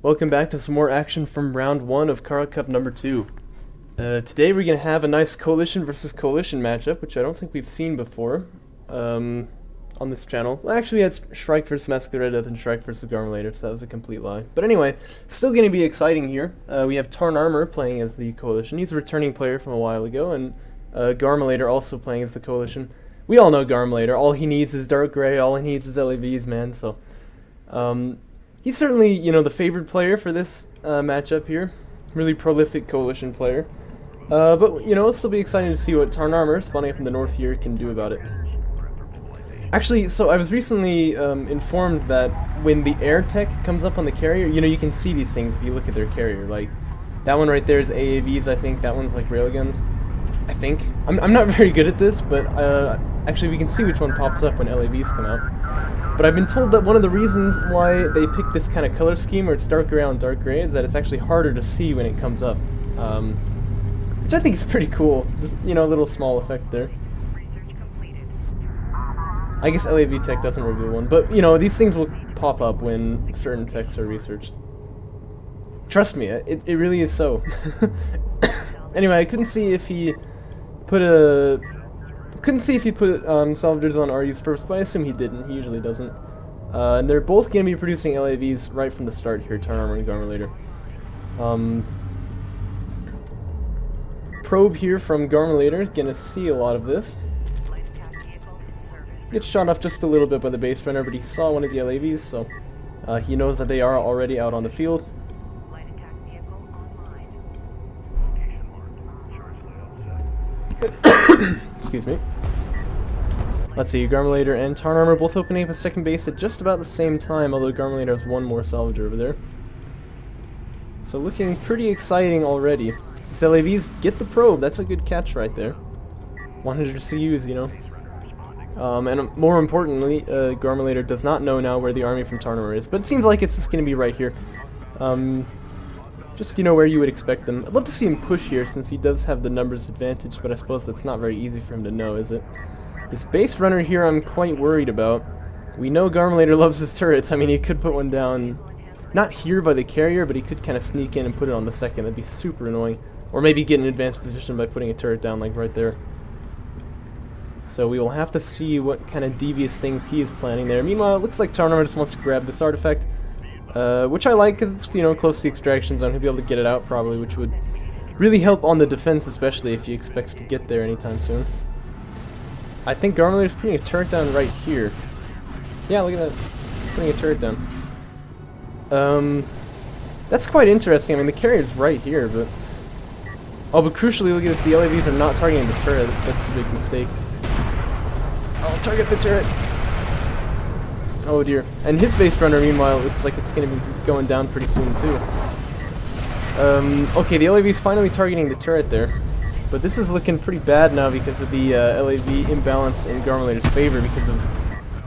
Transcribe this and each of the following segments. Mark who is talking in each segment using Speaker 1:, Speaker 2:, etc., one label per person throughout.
Speaker 1: Welcome back to some more action from round 1 of Kharak Cup number 2. Today we're going to have a nice coalition versus coalition matchup, which I don't think we've seen before on this channel. Well, actually we had Shrike versus Massacre Red Death and Shrike versus Garmilator, so that was a complete lie. But anyway, still going to be exciting here. We have Tarnarmour playing as the coalition. He's a returning player from a while ago, and Garmilator also playing as the coalition. We all know Garmilator. All he needs is Dark Grey, all he needs is LAVs, man, so... he's certainly, you know, the favored player for this matchup here. Really prolific coalition player. But, you know, it'll still be exciting to see what Tarnarmour, spawning up in the north here, can do about it. Actually, so I was recently informed that when the air tech comes up on the carrier, you know, you can see these things if you look at their carrier. Like, that one right there is AAVs, I think. That one's like railguns, I think. I'm not very good at this, but actually we can see which one pops up when LAVs come out. But I've been told that one of the reasons why they pick this kind of color scheme, where it's dark gray on dark gray, is that it's actually harder to see when it comes up. Which I think is pretty cool. Just, you know, a little small effect there. I guess LAV tech doesn't reveal one, but, you know, these things will pop up when certain techs are researched. Trust me, it really is so. Anyway, I couldn't see if he put salvagers on RUs first, but I assume he didn't. He usually doesn't. And they're both going to be producing LAVs right from the start here, Tarnarmour and Garmilator. Probe here from Garmilator, going to see a lot of this. Gets shot off just a little bit by the base runner, but he saw one of the LAVs, so he knows that they are already out on the field. Excuse me. Let's see, Garmilator and Tarnarmour both opening up a second base at just about the same time, although Garmilator has one more salvager over there. So looking pretty exciting already. These LAVs get the probe, that's a good catch right there. 100 CUs, you know. And more importantly, Garmilator does not know now where the army from Tarnarmour is, but it seems like it's just going to be right here. Just, you know, where you would expect them. I'd love to see him push here since he does have the numbers advantage, but I suppose that's not very easy for him to know, is it? This base runner here I'm quite worried about. We know Garmilator loves his turrets. I mean, he could put one down, not here by the carrier, but he could kind of sneak in and put it on the second. That'd be super annoying. Or maybe get in advanced position by putting a turret down, like right there. So we will have to see what kind of devious things he is planning there. Meanwhile, it looks like Tarnarmour just wants to grab this artifact. Which I like, because it's, you know, close to the extraction zone. He'll be able to get it out, probably, which would really help on the defense, especially if he expects to get there anytime soon. I think Garmilator's putting a turret down right here. Yeah, look at that. Putting a turret down. That's quite interesting. I mean, the carrier's right here, but... Oh, but crucially, look at this. The LAVs are not targeting the turret. That's a big mistake. I'll target the turret. Oh dear. And his base runner, meanwhile, looks like it's going to be going down pretty soon, too. Okay, the LAV's finally targeting the turret there. But this is looking pretty bad now because of the LAV imbalance in Garmilator's favor because of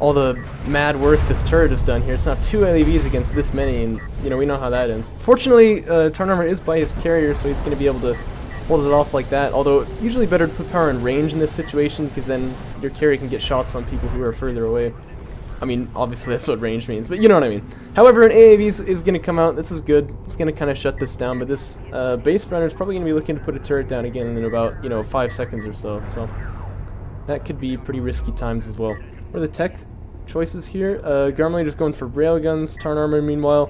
Speaker 1: all the mad work this turret has done here. It's not 2 LAVs against this many, and, you know, we know how that ends. Fortunately, Tarnarmour is by his carrier, so he's going to be able to hold it off like that, although usually better to put power in range in this situation because then your carrier can get shots on people who are further away. I mean, obviously that's what range means, but you know what I mean. However, an AAV is going to come out. This is good. It's going to kind of shut this down, but this base runner is probably going to be looking to put a turret down again in about, you know, 5 seconds or so. So that could be pretty risky times as well. What are the tech choices here? Garmilator's going for railguns. Tarnarmour, meanwhile,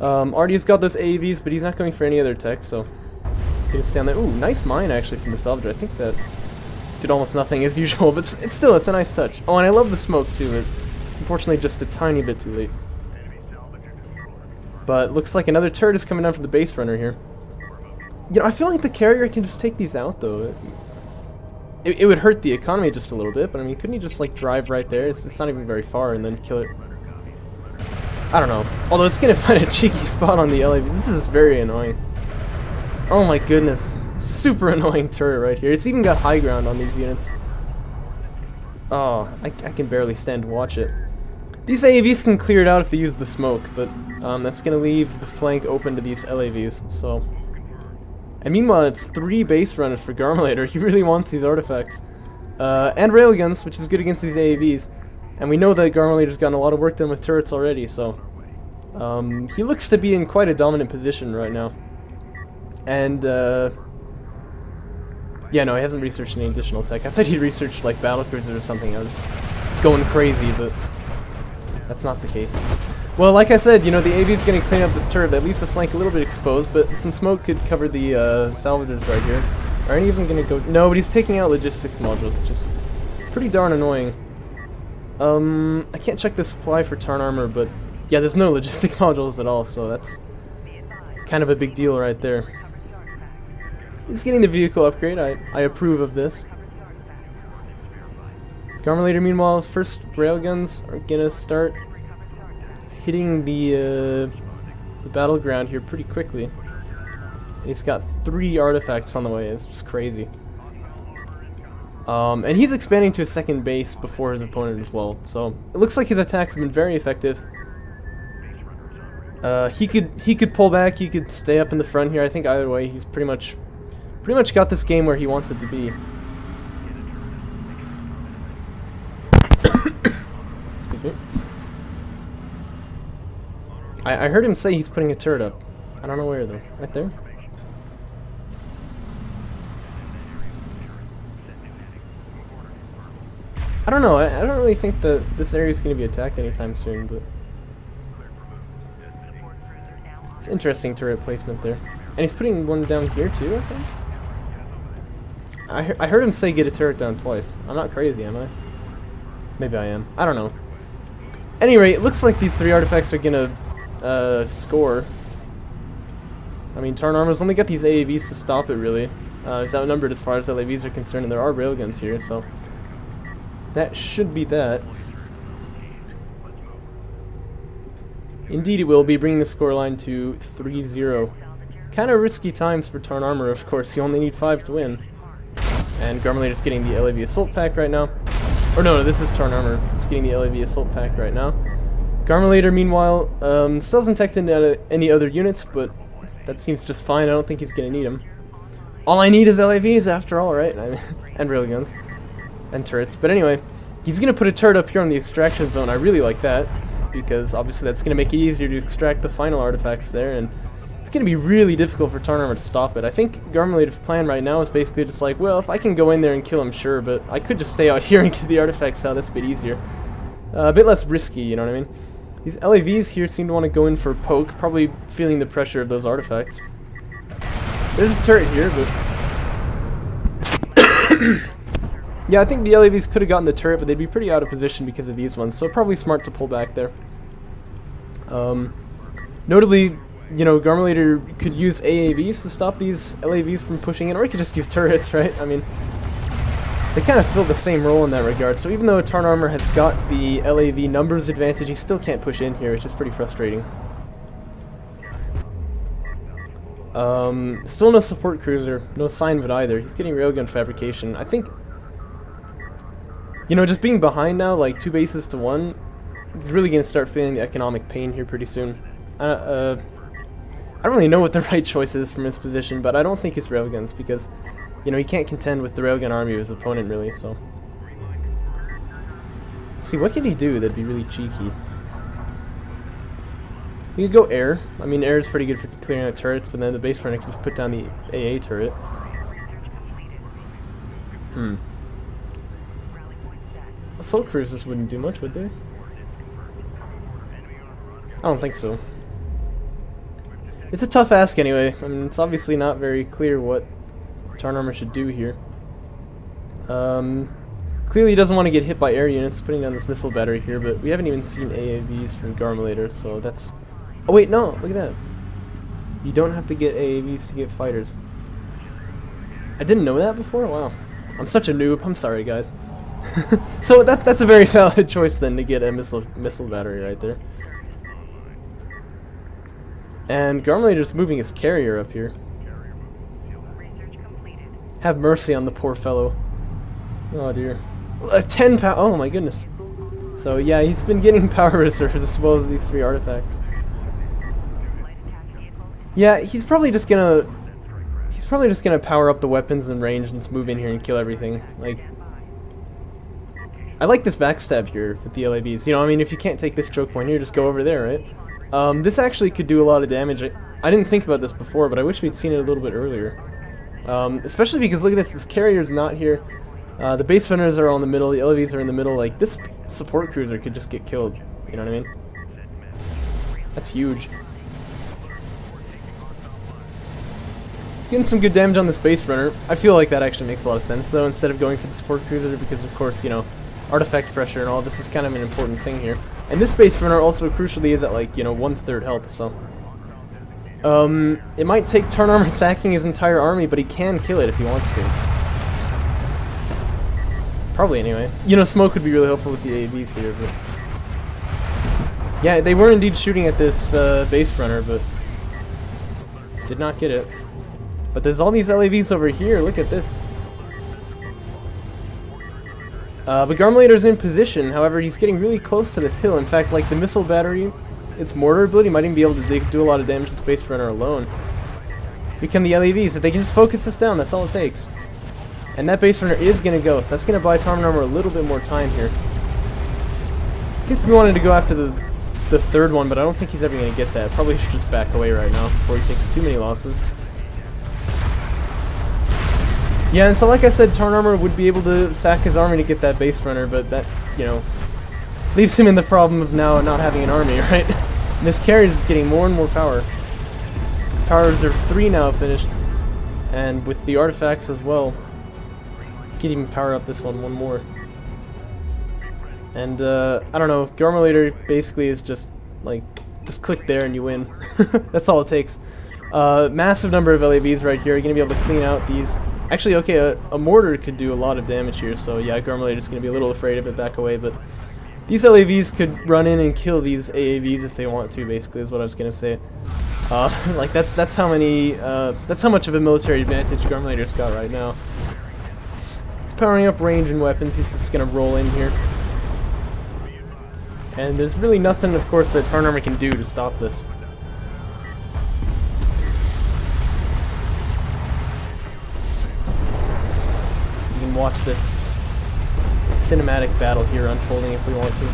Speaker 1: Artie's got those AAVs, but he's not going for any other tech, so gonna stand there. Ooh, nice mine actually from the salvager. I think that did almost nothing as usual, but it's still, it's a nice touch. Oh, and I love the smoke too. But unfortunately, just a tiny bit too late. But looks like another turret is coming down from the base runner here. You know, I feel like the carrier can just take these out though. It would hurt the economy just a little bit, but I mean, couldn't he just like drive right there? It's not even very far, and then kill it. I don't know. Although it's gonna find a cheeky spot on the LAV. This is very annoying. Oh my goodness. Super annoying turret right here. It's even got high ground on these units. Oh, I can barely stand to watch it. These AAVs can clear it out if they use the smoke, but that's going to leave the flank open to these LAVs, so... And meanwhile, it's 3 base runners for Garmilator. He really wants these artifacts. And railguns, which is good against these AAVs. And we know that Garmilator's gotten a lot of work done with turrets already, so... He looks to be in quite a dominant position right now. And, yeah, no, he hasn't researched any additional tech. I thought he researched, like, battlecruisers or something. I was going crazy, but that's not the case. Well, like I said, you know, the AV's going to clean up this turret that leaves the flank a little bit exposed, but some smoke could cover the salvagers right here. Are any of them going to go... No, but he's taking out logistics modules, which is pretty darn annoying. I can't check the supply for Tarnarmour, but yeah, there's no logistic modules at all, so that's kind of a big deal right there. He's getting the vehicle upgrade. I approve of this. Garmilator, meanwhile, first railguns are gonna start hitting the battleground here pretty quickly. And he's got 3 artifacts on the way. It's just crazy. And he's expanding to a second base before his opponent as well. So it looks like his attacks have been very effective. He could pull back. He could stay up in the front here. I think either way, he's pretty much got this game where he wants it to be. Excuse me. I heard him say he's putting a turret up. I don't know where though. Right there? I don't know. I don't really think that this area is going to be attacked anytime soon, but it's interesting turret placement there. And he's putting one down here too, I think. I heard him say get a turret down twice. I'm not crazy, am I? Maybe I am. I don't know. Anyway, it looks like these 3 artifacts are gonna score. I mean, Tarnarmour's only got these AAVs to stop it, really. It's outnumbered as far as LAVs are concerned, and there are railguns here, so that should be that. Indeed it will be, bringing the scoreline to 3-0. Kind of risky times for Tarnarmour, of course. You only need 5 to win. And Garmilator's getting the LAV Assault Pack right now. Or no, this is Tarnarmour. He's getting the LAV Assault Pack right now. Garmilator, meanwhile, still hasn't teched into any other units, but that seems just fine. I don't think he's going to need them. All I need is LAVs, after all, right? And railguns. And turrets. But anyway, he's going to put a turret up here on the extraction zone. I really like that, because obviously that's going to make it easier to extract the final artifacts there, and it's going to be really difficult for Tarnarmour to stop it. I think Garmilator's plan right now is basically just like, well, if I can go in there and kill him, sure, but I could just stay out here and get the artifacts out. That's a bit easier. A bit less risky, you know what I mean? These LAVs here seem to want to go in for a poke, probably feeling the pressure of those artifacts. There's a turret here, but yeah, I think the LAVs could have gotten the turret, but they'd be pretty out of position because of these ones, so probably smart to pull back there. Notably, you know, Garmilator could use AAVs to stop these LAVs from pushing in, or he could just use turrets, right? I mean, they kind of fill the same role in that regard, so even though Tarnarmour has got the LAV numbers advantage, he still can't push in here, which is pretty frustrating. Still no support cruiser, no sign of it either. He's getting railgun fabrication. I think, you know, just being behind now, like 2 bases to 1, he's really going to start feeling the economic pain here pretty soon. I don't really know what the right choice is from his position, but I don't think it's railguns, because, you know, he can't contend with the railgun army of his opponent, really, so. Let's see, what can he do that'd be really cheeky? He could go air. I mean, air is pretty good for clearing out turrets, but then the base runner can just put down the AA turret. Assault cruisers wouldn't do much, would they? I don't think so. It's a tough ask anyway. I mean, it's obviously not very clear what Tarnarmour should do here. Clearly he doesn't want to get hit by air units, putting down this missile battery here, but we haven't even seen AAVs from Garmilator, so that's... Oh wait, no, look at that. You don't have to get AAVs to get fighters. I didn't know that before? Wow. I'm such a noob. I'm sorry, guys. So that's a very valid choice then, to get a missile battery right there. And Garmilator's moving his carrier up here. Have mercy on the poor fellow. Oh dear. 10 power. Oh my goodness. So yeah, he's been getting power reserves as well as these 3 artifacts. Yeah, he's probably just gonna power up the weapons and range and just move in here and kill everything. Like, I like this backstab here with the LAVs. You know, I mean, if you can't take this choke point here, just go over there, right? This actually could do a lot of damage. I didn't think about this before, but I wish we'd seen it a little bit earlier. Especially because, look at this carrier's not here. The base runners are all in the middle, the LAVs are in the middle. Like, this support cruiser could just get killed. You know what I mean? That's huge. Getting some good damage on this base runner. I feel like that actually makes a lot of sense, though, instead of going for the support cruiser, because, of course, you know, artifact pressure and all this is kind of an important thing here. And this base runner also crucially is at, like, you know, 1/3 health, so... it might take Tarnarmour sacking his entire army, but he can kill it if he wants to. Probably, anyway. You know, smoke would be really helpful with the AAVs here, but... Yeah, they were indeed shooting at this base runner, but... did not get it. But there's all these LAVs over here, look at this. But Garmilator's in position, however, he's getting really close to this hill. In fact, like, the missile battery, its mortar ability might even be able to do a lot of damage to Space Runner alone. Become the LAVs. If they can just focus this down, that's all it takes. And that base runner is going to go, so that's going to buy Tarnarmour a little bit more time here. Seems to be wanting to go after the third one, but I don't think he's ever going to get that. Probably should just back away right now before he takes too many losses. Yeah, and so like I said, Tarnarmour would be able to sack his army to get that base runner, but that, you know, leaves him in the problem of now not having an army, right? And this carrier is getting more and more power. Power Reserve 3 now finished, and with the artifacts as well. Can even power up this one more. And, I don't know, Garmilator basically is just, like, just click there and you win. That's all it takes. Massive number of LAVs right here. You're going to be able to clean out these. Actually, okay, a mortar could do a lot of damage here, so yeah, Garmilator's going to be a little afraid of it, back away, but these LAVs could run in and kill these AAVs if they want to, basically, is what I was going to say. Like, that's how much of a military advantage Garmilator's got right now. He's powering up range and weapons. He's just going to roll in here. And there's really nothing, of course, that Tarnarmour can do to stop this. You can watch this cinematic battle here unfolding if we want to.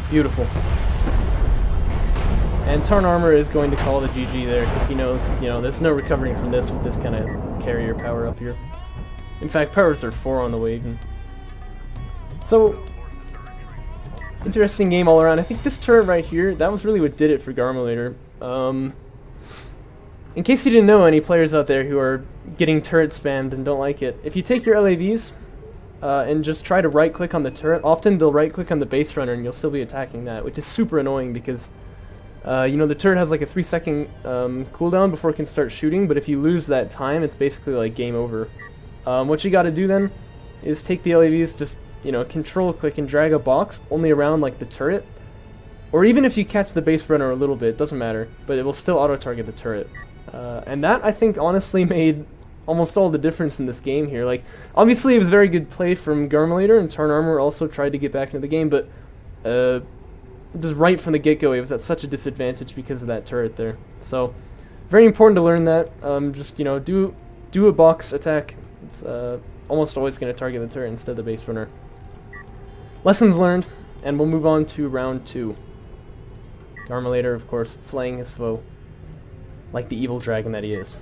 Speaker 1: Beautiful. And Tarnarmour is going to call the GG there because he knows, you know, there's no recovering from this with this kind of carrier power up here. In fact, powers are 4 on the way even. So, interesting game all around. I think this turret right here, that was really what did it for Garmilator. In case you didn't know, any players out there who are getting turret spammed and don't like it, if you take your LAVs and just try to right-click on the turret, often they'll right-click on the base runner and you'll still be attacking that, which is super annoying because, you know, the turret has like a 3-second cooldown before it can start shooting, but if you lose that time, it's basically like game over. What you gotta do then is take the LAVs, just, you know, control-click and drag a box only around like the turret, or even if you catch the base runner a little bit, it doesn't matter, but it will still auto-target the turret. And that, I think, honestly made almost all the difference in this game here. Like, obviously it was very good play from Garmilator, and Tarnarmour also tried to get back into the game, but just right from the get-go it was at such a disadvantage because of that turret there. So, very important to learn that. Just, you know, do a box attack. It's almost always going to target the turret instead of the base runner. Lessons learned, and we'll move on to round 2. Garmilator, of course, slaying his foe like the evil dragon that he is.